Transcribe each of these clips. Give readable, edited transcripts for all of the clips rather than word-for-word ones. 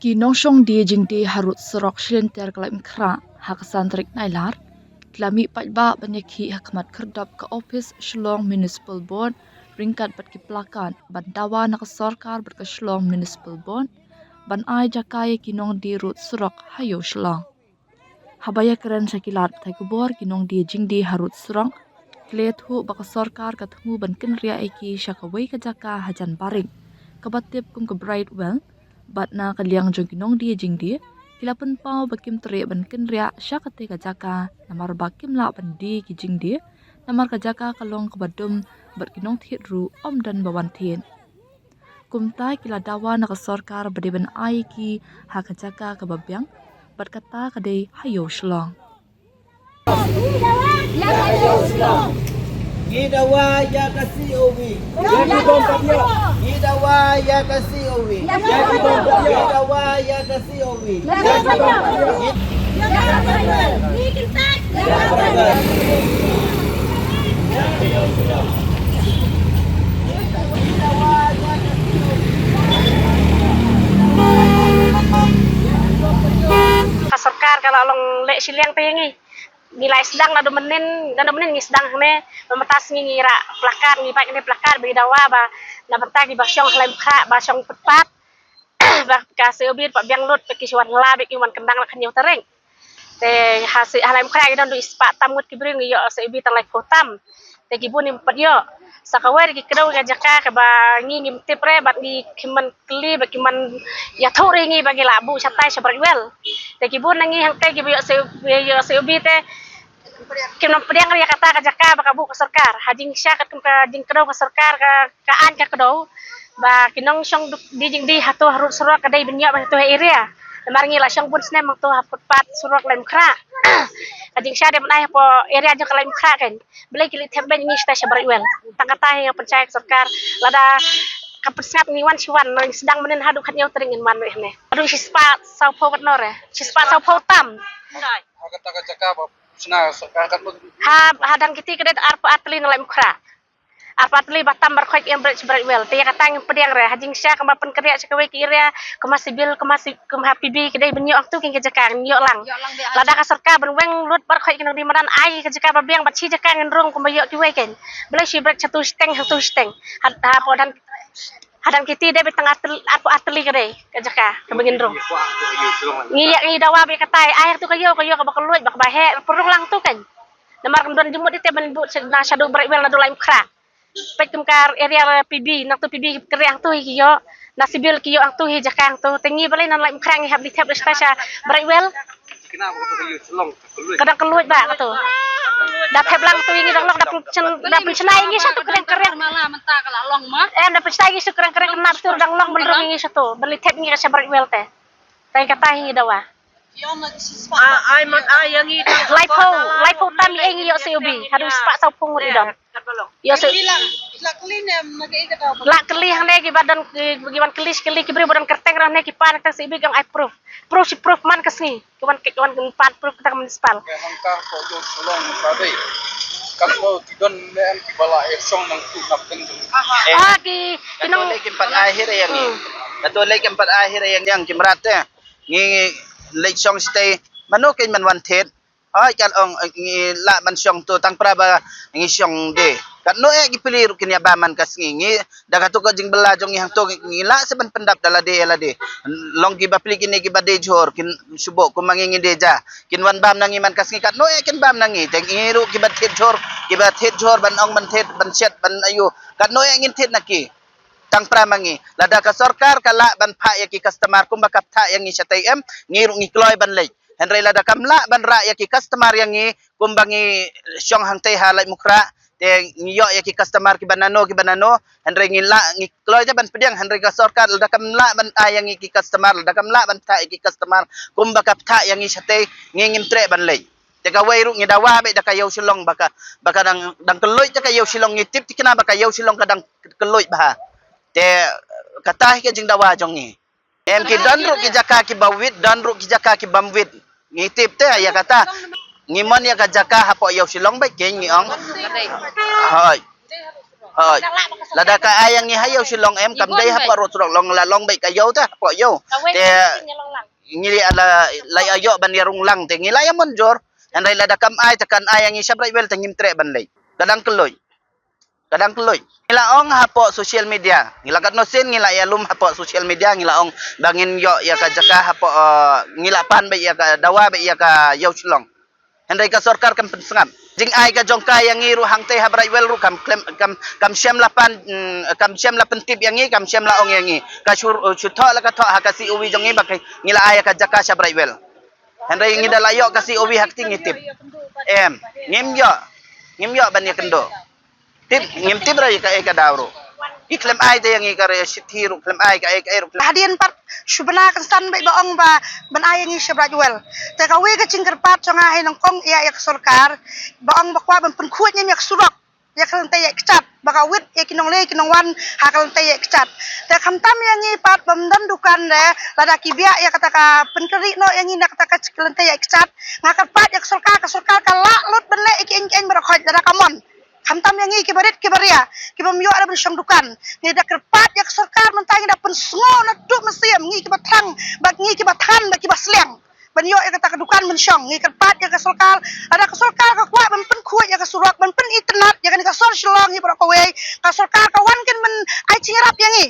Kinosyong di jingdi harut serok shinter klaim kra hakasan trik nailar. Klami patba banyaki hakmat kerdap ke office Shillong Municipal Board ringkat bat ki plakan ban dawa nakasorkar bat ke Shillong Municipal Board ban ai jakai kinong di rut serok hayo Shillong. Habaya keren sakilat tai kubor kinong di jingdi harut serok klet hu baka sorkar katmu ban kinria eki syakawai kajaka hajan baring kabatip kum ke Brightwell bat na kaliang jong kinong di jingdi kilapun pau bakim tere ban kinria syakate kajaka namar bakim la ban di ki jingdi namar kajaka kalong kabadum bat kinong thit ru om dan bawan thin kumtai kila dawa nakasorkar bade ban ai ki hakajaka kababyang bat kata kadai hayo Shillong. Gidawa ya kasih owi. Gidawa ya kasih owi. Gidawa ya kasih owi. Kasorkar kalau long lek siliang pengi nilai sedang nado menin ngi sedang ne memetas ngira plakar ngi pak ne plakar bagi dawa ba na bentang di basyong lem kha basyong pepat ba ka seubir pak biang lut pe kiswan la be kiwan kendang la khanyo tereng te hasil halem kha idon du ispa tamut kibring yo seubi tang lai potam te kibun im padyo sakawai ki kedau ga jaka ka ba ngi ngim tipre bat ngi kiman kli ba kiman ya thori ngi bagi labu satai sabarwel te kibun ngi hang te kibu yo seubi te kim pediang ya kata ka jaka ba kabu ka sarkar hajing syakat ka jing kedau ka sarkar ka an ka kedau ba kinong syong di jing di hatu harus surak kadai binyo ba tu area lemar ngi la syong bun sne mang tu haput pat surak lem kra hajing syade man ay po area jo kalem kra kan belai kilit temben ngi sta sabarwel tangkata yang percaya sarkar lada kapesngat ngi wan siwan nang sedang menen hadu khatnyau teringin man we ne adu sispa sau po wat nore sispa sau po tam kata jaka ba sna sarkar ha hadang kiti kedet arpa atli nang lem kra arpa atli batam berkhoi yang berat wel te kata ng pediang re hajing sya kemapen kerja sekawai kira kema sibil kema happy kedai benyo aktu king kejakang nyok lang lada ka sarkar benweng lut berkhoi kinang di madan ai kejaka babiang batsi jakang ngrung kemayo kiwai ken belai si berat satu steng ha podan hadang kiti de betang arpa atli kedai kejaka kebengin rung ngi dawa be katai air tu kayo ka bakal luit bak bahe perung lang tu kan namar kendon jemut ite ben bu na shadow berat wel na dolaim kra pek tumkar area PB nak tu PB keriang tu hiyo nasibil kiyo ang tu hi jakang tu tengi balai nan lai krang habli tap stasha brightwell kadang keluit ba katu dak heblang tu ingi dang dak pencenai ingi satu kering malah mentah kala long mah dak pencenai ingi satu kering kenap tu dang long belrung ingi satu beli tap ingi ka brightwell teh tai kata hi dawa ai mat ayangi laipo tami ingi yo seobi harus pak sau pungut idon yo se la keli hang ne ki badan giwan kelis keli ki beri badan kerteng rah ne ki pan ka sibi gang I proof man kasni kiwan pan proof ta municipal hangka ko yo sulong sabe kalau tidon nem ki bala song nang tu nak teng ki kinong Lekin pat akhir yang ni Dato lekin pat akhir yang kimrat ngi lek song stay manokin man wan thet ai kan ong ngi la man song tu tang praba ngi song de kat no gi pilir kinya baman kas ngi daga to ko jing bela jong yang to ngi la seban pendap dala de long gi bapli kini gi bade jor kin subo ko mangingi deja kin wan bam nangi man kas ngi kat no kin bam nangi teng ngi ru gi bat thet jor ban ong ban thet ban set ban ayu kat no ngin thet naki tang pramangi lada ka sarkar kala ban pha yaki customer kumba kaptha yang ngi satay ngiru ngi kloy ban lay henry lada kamla ban ra yaki customer yang ngi kumbangi syong hang tay halai mukra te ngiyo yaki customer ki banano henry ngi la ngi kloy ban pediang henry ka sarkar lada kamla ban ayang ngi customer lada kamla ban tha yaki customer kumba kaptha yang ngi satay ngi ngimtre ban lay teka wairu ngi dawa be da kayaw silong baka dang keloy ta kayaw silong ngitip tikna baka kayaw silong kadang keloy bah te katah ke jing dawa jong ni em ki danru ki jaka ki bawit danru ki jaka ki bamwit ngitip te ya kata ngimon ya ka jaka hapo yaw silong ba ke ngi ong hai Ờ, lada ka ayang ni hayaw si long em kam day hapo ro trok long la long bai ka yo ta po yo. Te ngili ala lay ayo ban yarung lang te ngila yamon jor. Andai lada kam ay takan ayang ni sabrai wel tangim tre ban lay. Kadang keloy. Kadang keloy. Ngila ong hapo social media. Ngila kat nosin ngila ya lum hapo social media ngila ong bangin yo ya ka jaka hapo ngila pan bai ya ka dawa bai ya ka yo silong. Andai ka sorkar kam pensengam. Jing ai ka jongka yang ngiru hang teh habrai wel ru kam syam lapan kam syam lapan tip yang ngi kam syam la ong yang ngi ka syutho la ka tho ha kasi uwi jongi bak ngila ai ka jaka sabrai wel. Andai ngi dalayo kasi uwi hak ting tip. Em ngim yo ban ya kendo. Tip ngim tip ra ka dawro. Iklem ai te yang ngi ka sithiru klem ai ka ru. Hadian pat subana kan san bai baong ba ban ayang ni sabra jual te ka we ka cingker pat chonga hai nang kong ya sarkar baong bakwa ban pun khuat nya yak surak ya kan te yak cat baka wit ya kinong le kinong wan ha kan te yak cat te kham tam yang ni pat bam dan dukan le lada kibia ya kata ka penkeri no yang ni nak kata ka kan te yak cat ngakat pat yak sarkar ka la lut ban le ik en barakhot lada kamon Hamtam yang iki kibarit kibaria kibam yo ada bersang dukan ni dak kerpat yak sarkar mentang dak pen sngo na duk mesiam ngi kibatang bag ngi kibatan bag kibasleng ban yo yak tak dukan mensyong ngi kerpat yak sarkar ada ka sarkar ka kwa ban pen khuat yak surak ban pen internet yak ka sor shlong ni bro kowe ka sarkar ka wan kan men ai cingrap yang ngi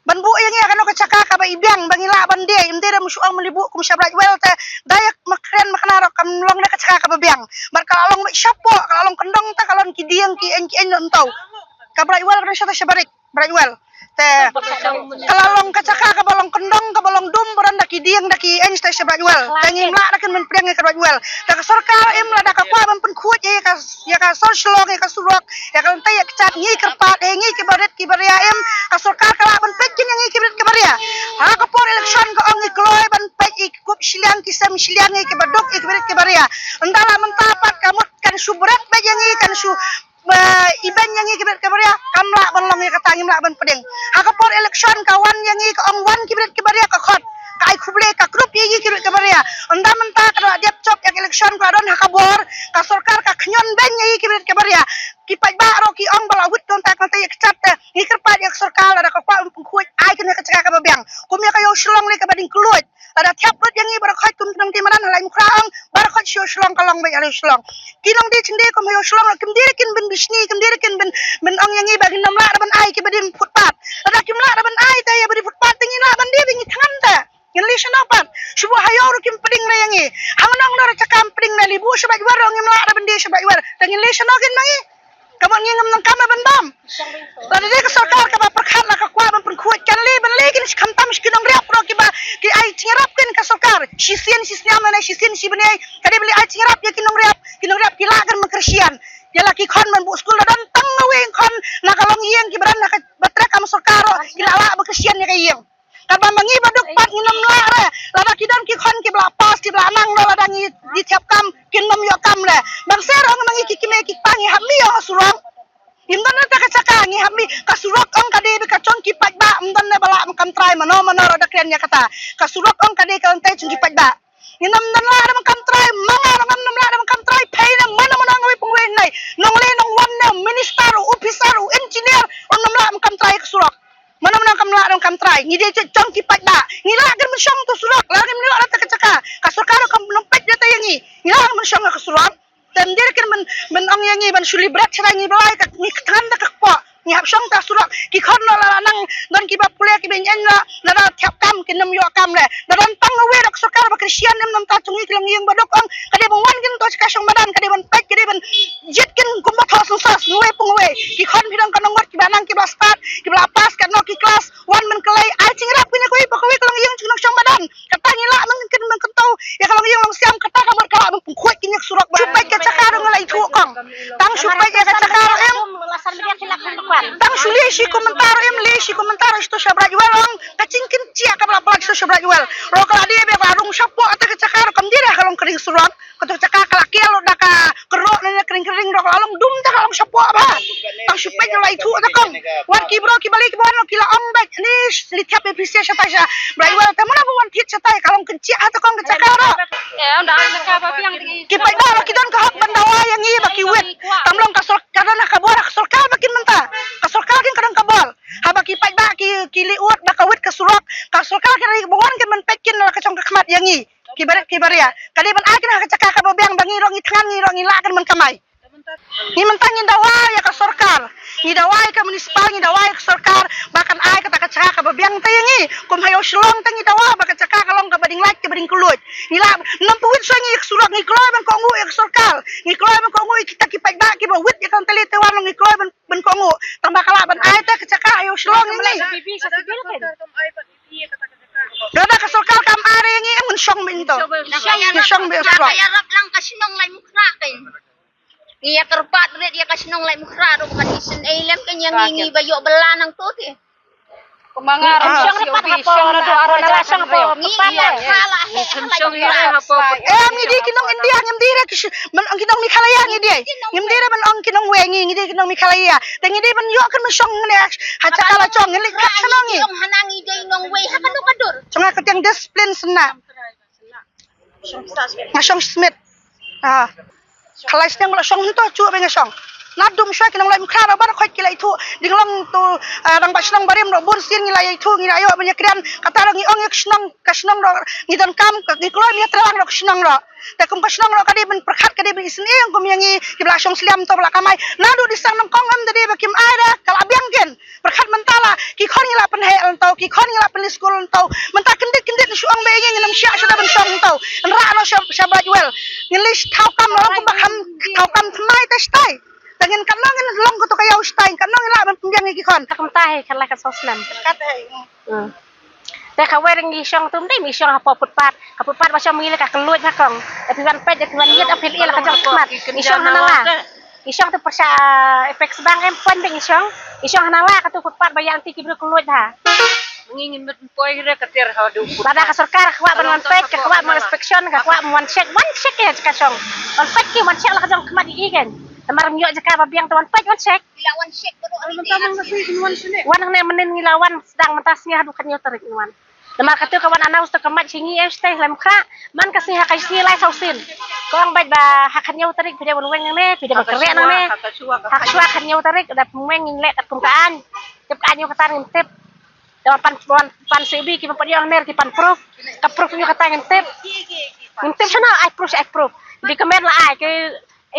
ban bu yang ngi akan ka caka ka ba ibyang bangila ban de imde ra musuang melibu kum syabrat wel te dayak makren maknaro kam long na ka caka ka babyang bar ka long syapo ka long kendong ta kalon kidiang ki en entau ka brai wel ka syata syabarik brai wel te kalalong ka caka ka balong kendong ka balong dum baranda kidiang da ki en sta syabarik wel tangim la kan men priang ka brai wel ta ka sarkar em la da ka kwa ban pen khuat ya ka sor shlong ka surak ya ka ta ya cat ngi kerpat ngi kibarit kibaria em ka sarkar ka ban pek yang ngi kibarit kibaria ha ka por election ka ong ikloy ban pek ikup siliang kisam siliang ngi kibadok kibarit kibaria ndala mentapat kamut kan subrat ba yang ngi kan su iban yang ngi kibarit kibaria kamla ban long ya katangim la ban pedeng ha ka por election kawan yang ngi ka ong wan kibarit kibaria ka khot kai khuble ka grup yi kibarit kibaria unda menta ka diap chop yang election ka don ha ka bor ka sarkar ka khnyon ban ngi kibarit kibaria kipai ba ro ki ong bala wit don ta ka te yak ni kerpat yak sarkar ada ka kwa khuat ai kan ka caka ka babyang kum ya ka yo shlong le ka bading kluit ada tiap lut yang ngi bar khot kun nang ti manan lai mukrang bar khot syo shlong ka long bai ale shlong kinong di chinde kum yo shlong kim dir kin ben bisni kim dir kin ben ong yang ngi bagin nam la ban ai ki badin futpat ada kim la ban ai ta ya badi futpat tingi la ban dia bingi tangan ta yang li shanapan shubu hayo ro kim peding na yang ngi hangnong no cakam peding na libu shabai war ong la ban dia shabai war tangin li shanokin mangi kamu ngingam nang kama bandam dan dia ke sarkar ka ba perkhat la ka kwa ban pen khuat kan le ban le kin kham tam skinong riap ro ki ba ki ai cingrap kin ka sarkar sisian sisiam na sisian si bani ka dia beli ai cingrap ya kinong riap ki la kan makresian ya laki khon man bu skul dan tang weng khon na kalong yeng ki baran na ka batra kam sarkar ki la ba makresian ya ka yeng ka ba mangi baduk pat nginam la re la da ki dan ki khon ki bla pas ki bla nang la da ngi di tiap kam kin nom yo kam le bang serong mangi ki me ki pangi hammi yo surang imdan na ka caka ngi hammi ka surok ong ka de ka chong ki pat ba imdan na bala kam try mano da kren ya kata ka surok ong ka de ka ontai chung ki pat ba inam dan la da kam try manga ngam nam la da kam try pay na mana ngawi pungwe nai nong le nong wan na minister officer engineer on nam la kam try ka surok mana kam la kam try ngi de chong ki pat ba ngi la kan mensyong tu surok la kan la ta ka caka ka surkar kam nompet de ta yangi ngi la mensyong ka surok dan dia kan men ong yang ban suli berat cara ngi balai ka ni kan da ka po ni hap syong ta surak ki khon la nang don ki ba pule ki ben yan la da thiap kam ki nam yo kam le da don tang we dak sarkar ba kristian nem nam ta chungi klang yeng ba dok ong ka de bang wan kin to ka syong badan ka de ban pek ki de ban jet kin kum ba thos sas nuwe pung we ki khon ki dang ka nong ki banang ki ba start ki ba pas ka no ki class wan men kelai ai cingrap ni ko ba ko we klang yeng chung syong badan ka ta ngi la man kin man kan tau ya klang yeng long siam ka ta ka ba ka pung khoi ki nyak surak ba supaya ka cakar ngalai thu kong tang supaya ka cakar em tang suli si komentar em le si komentar sto shabra jual kacingkin cia ka bla sto shabra jual ro kala dia be warung sapo ata ka cakar kam dia kalong kering surat ka cakar kala kial da ka kerok na kering ro kalong dum ta kalong sapo ba tang supaya ngalai thu ta kong wan ki bro ki balik wan ki la ong ba ni li tiap episode sa pasha bra jual ta mana wan tit sa tai kalong kencia ata kong ka cakar ya unda ka ba piang ki pai ba ki don ka hak bandawa yang ngi ba ki wet tamlong ka sarkar na ka bora ka sarkar ba kin menta ka haba ki pai ba ki liut ba kawit ka surok ka surkar ka ri bawan kan man pekin la ka chong ka khmat yangi kibaria kali ban akin ha ka caka ka babiang bangi rong itngan ngi rong ila kan man kamai ni mentangin dawa ya ka sorkar ni dawa ka municipal ni dawa ka sorkar bahkan ai ka caka ka babiang tayangi kum hayo shlong tangi dawa ba ka caka ka long ka bading lak ka bading kulut ni la nampuit so ngi surak ni kloy ban ko ngu ya ka sorkar ni kloy ban ko ngu kita ki pai ba ki ba wit ya kan tali te wan ni kloy ban ko ngu tambah kala ban ai ta ka caka hayo shlong ni bibi sa sibil kan Dada ka sorkar kam are ngi mun syong min to ni syong be surak Kaya rap lang kasinong lay mukra kay. Iya kerpat red ya kasinong lay mukra do kan isen elam kan yang ngi bayo belanang to ti. kumangarap siyang dapat hapo rado aron na siyang po Iya salah he ngi di kinong india ngim dire man ang kinong mi khalaya ngi di ngim dire man ang kinong wengi ngi di kinong mi khalaya te ngi di man yo kan man syong ne ha cakala chong ngi ka sanongi Yung hanangi day nong way hakano kadur. chonga ka tiang discipline sna ngasong smith khalai snang la syong to chu be ngasong nadum syai kinong lai mkhra ba khoi kilai thu dinglong tu rang ba snong barim ro bun sin ngi lai thu ngi ayo banya krian kata ro ngi ong ka snong ro ngi don kam ngi kloi mi trang ro snong ro te kum ka snong ro kadi ben perkhat kadi ben isni ang kum yangi kibla syong sliam to bla kamai nadu disang nang kong am dadi bakim aira kala biang ken perkhat mentala ki khon ngi la pen he an to ki khon ngi la pen school an to menta kendit syong be ngi nam sya sya ben syong to ra no sya jual ngilis thau kam ro kum bakam thau kam thmai ta stai Tangin kanong long ko to kayaw stein kanong ila man pungyan ngi kon tahe kala ka soslam te ka wering gi syang tum dei mi syang hapo putpat ka putpat ba syang mili ka keluit ha kong tapi wan pet tapi wan yet apil ila ka jong mat mi syang hanala isyang tu persa efek sedang em pon beng isyang hanala ka tu putpat ba yang ti ki bro keluit ha Ngingin met poy re katir ha do. pada ka sarkar ka ban wan pet ka wa mo inspection ka wa mo wan check ya ka syang wan pet ki wan check la ka jong kmat igen Tamaram yo jaka babiang tuan paj wan check Ilawan shek baru wan hne menen ngilawan sedang mentasnya hadu kan yo tarik wan Lemar katu kawan anaus to kamat singi stay lem kha man kasi ha kai silai sausin kong bait ba hakan yo tarik pide bulweng ne pide bakre nang ne hak suwa kan yo tarik da pumeng ngle kat kumkaan tip kan yo katan ngintip dawan pan sebi ki pad yo ner ki pan proof ka proof yo katan ngintip sana I proof di kemen la ai ke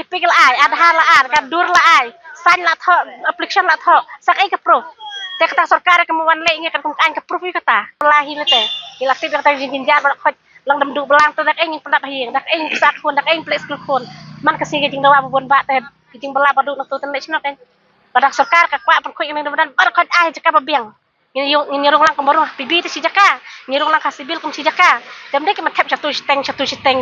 ipikil ai adhar la ar ka dur la ai san la tho application la tho sak ai ka proof te kata sarkar ka muan le ngi kan kum kan ka proof kata lahi le te ilakti kata jinjar ba khoj lang dam du belang to dak ai ngi pendap hieng dak ai sak khon dak ai place khon man ka sige jing dawa bon ba te jing bala ba du nak to ten le snok kan pada sarkar ka kwa pan khoj ngi dan bar khoj ai jaka ba biang ni rong lang ka morong bibi te si jaka ni rong lang ka sibil kum si jaka dem de ki matap satu steng